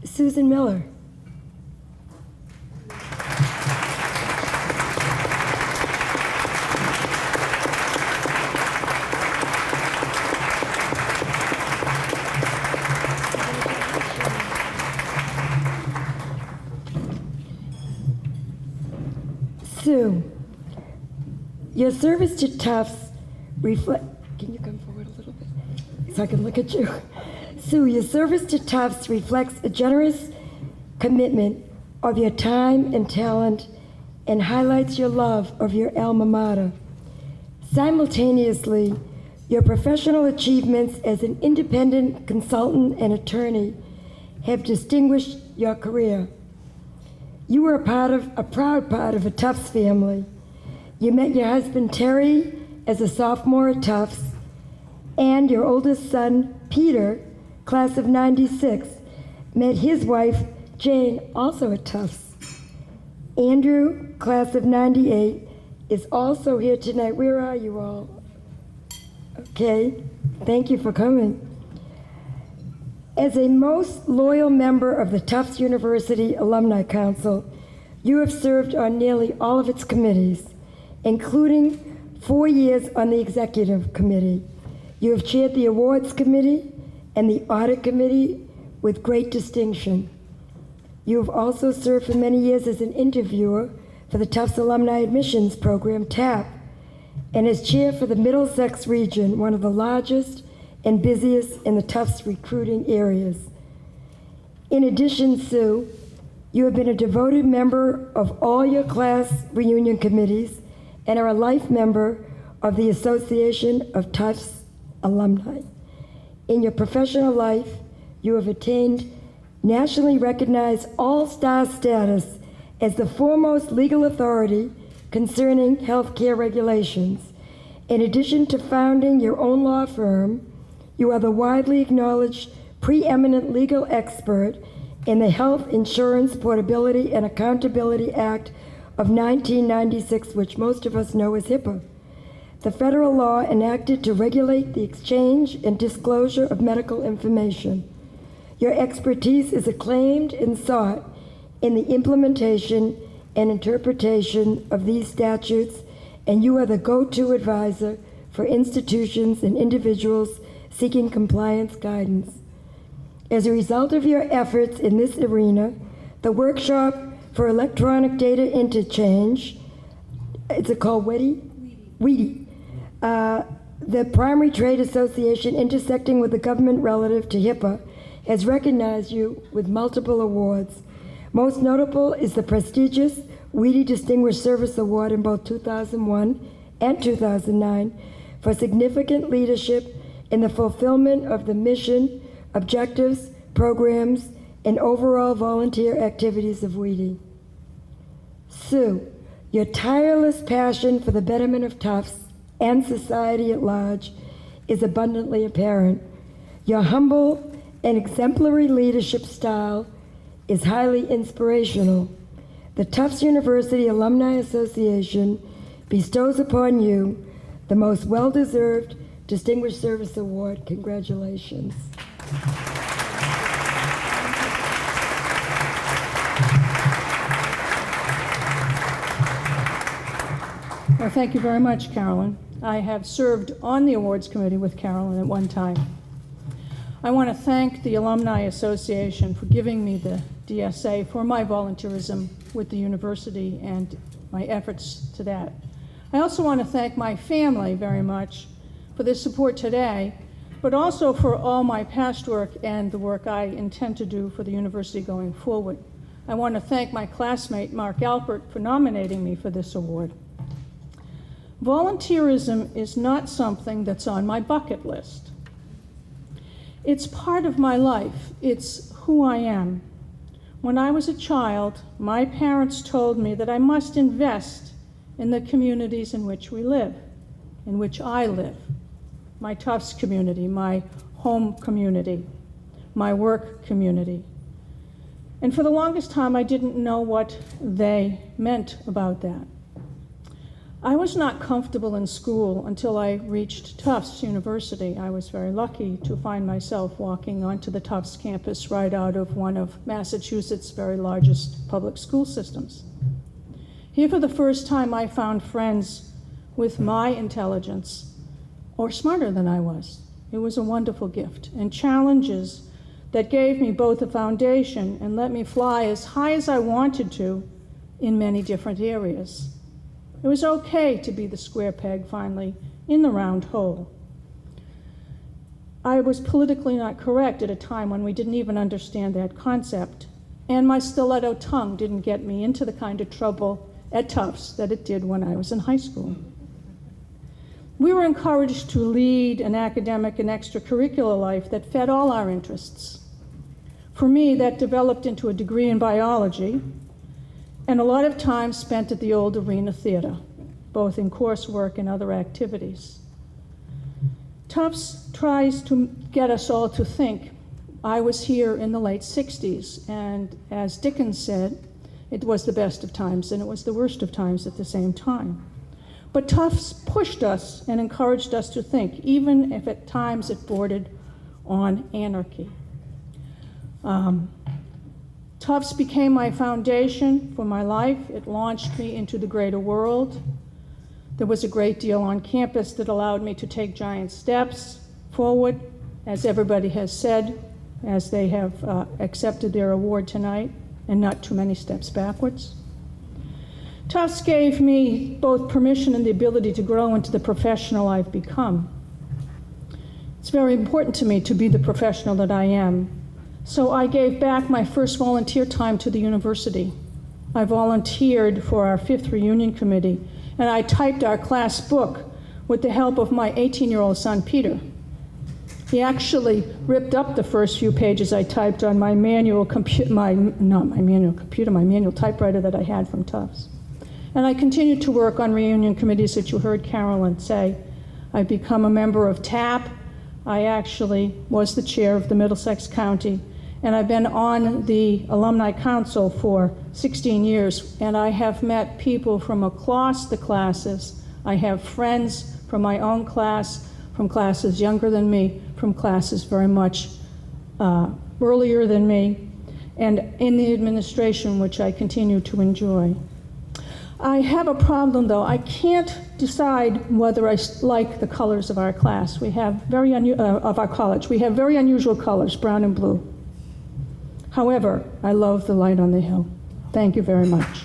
Susan Miller. Sue, your service to Tufts reflect. Can you come forward a little bit so I can look at you? Sue, your service to Tufts reflects a generous commitment of your time and talent and highlights your love of your alma mater. Simultaneously, your professional achievements as an independent consultant and attorney have distinguished your career. You were a proud part of a Tufts family. You met your husband Terry as a sophomore at Tufts, and your oldest son, Peter, class of '96, met his wife, Jane, also at Tufts. Andrew, class of '98, is also here tonight. Where are you all? Okay, thank you for coming. As a most loyal member of the Tufts University Alumni Council, you have served on nearly all of its committees, including 4 years on the executive committee. You have chaired the awards committee and the audit committee with great distinction. You have also served for many years as an interviewer for the Tufts Alumni Admissions Program, TAP, and as chair for the Middlesex region, one of the largest and busiest in the Tufts recruiting areas. In addition, Sue, you have been a devoted member of all your class reunion committees and are a life member of the Association of Tufts Alumni. In your professional life, you have attained nationally recognized all-star status as the foremost legal authority concerning healthcare regulations. In addition to founding your own law firm, you are the widely acknowledged preeminent legal expert in the Health Insurance Portability and Accountability Act of 1996, which most of us know as HIPAA, the federal law enacted to regulate the exchange and disclosure of medical information. Your expertise is acclaimed and sought in the implementation and interpretation of these statutes, and you are the go-to advisor for institutions and individuals seeking compliance guidance. As a result of your efforts in this arena, the workshop for electronic data interchange, is it called WEDI? The Primary Trade Association intersecting with the government relative to HIPAA has recognized you with multiple awards. Most notable is the prestigious WEDI Distinguished Service Award in both 2001 and 2009 for significant leadership in the fulfillment of the mission, objectives, programs, and overall volunteer activities of WEDI. Sue, your tireless passion for the betterment of Tufts and society at large is abundantly apparent. Your humble and exemplary leadership style is highly inspirational. The Tufts University Alumni Association bestows upon you the most well-deserved Distinguished Service Award. Congratulations. Well, thank you very much, Carolyn. I have served on the awards committee with Carolyn at one time. I want to thank the Alumni Association for giving me the DSA for my volunteerism with the university and my efforts to that. I also want to thank my family very much for their support today, but also for all my past work and the work I intend to do for the university going forward. I want to thank my classmate, Mark Alpert, for nominating me for this award. Volunteerism is not something that's on my bucket list. It's part of my life. It's who I am. When I was a child, my parents told me that I must invest in the communities in which we live, in which I live. My Tufts community, my home community, my work community. And for the longest time, I didn't know what they meant about that. I was not comfortable in school until I reached Tufts University. I was very lucky to find myself walking onto the Tufts campus right out of one of Massachusetts' very largest public school systems. Here for the first time I found friends with my intelligence, or smarter than I was. It was a wonderful gift, and challenges that gave me both a foundation and let me fly as high as I wanted to in many different areas. It was okay to be the square peg finally in the round hole. I was politically not correct at a time when we didn't even understand that concept, and my stiletto tongue didn't get me into the kind of trouble at Tufts that it did when I was in high school. We were encouraged to lead an academic and extracurricular life that fed all our interests. For me, that developed into a degree in biology and a lot of time spent at the old Arena Theater, both in coursework and other activities. Tufts tries to get us all to think. I was here in the late 60s, and as Dickens said, it was the best of times and it was the worst of times at the same time. But Tufts pushed us and encouraged us to think, even if at times it bordered on anarchy. Tufts became my foundation for my life. It launched me into the greater world. There was a great deal on campus that allowed me to take giant steps forward, as everybody has said, as they have accepted their award tonight, and not too many steps backwards. Tufts gave me both permission and the ability to grow into the professional I've become. It's very important to me to be the professional that I am. So I gave back my first volunteer time to the university. I volunteered for our 5th reunion committee, and I typed our class book with the help of my 18-year-old son, Peter. He actually ripped up the first few pages I typed on my manual typewriter that I had from Tufts. And I continued to work on reunion committees that you heard Carolyn say. I've become a member of TAP. I actually was the chair of the Middlesex County, and I've been on the Alumni Council for 16 years, and I have met people from across the classes. I have friends from my own class, from classes younger than me, from classes very much earlier than me, and in the administration, which I continue to enjoy. I have a problem, though. I can't decide whether I like the colors of our class. We have of our college. We have very unusual colors, brown and blue. However, I love the light on the hill. Thank you very much.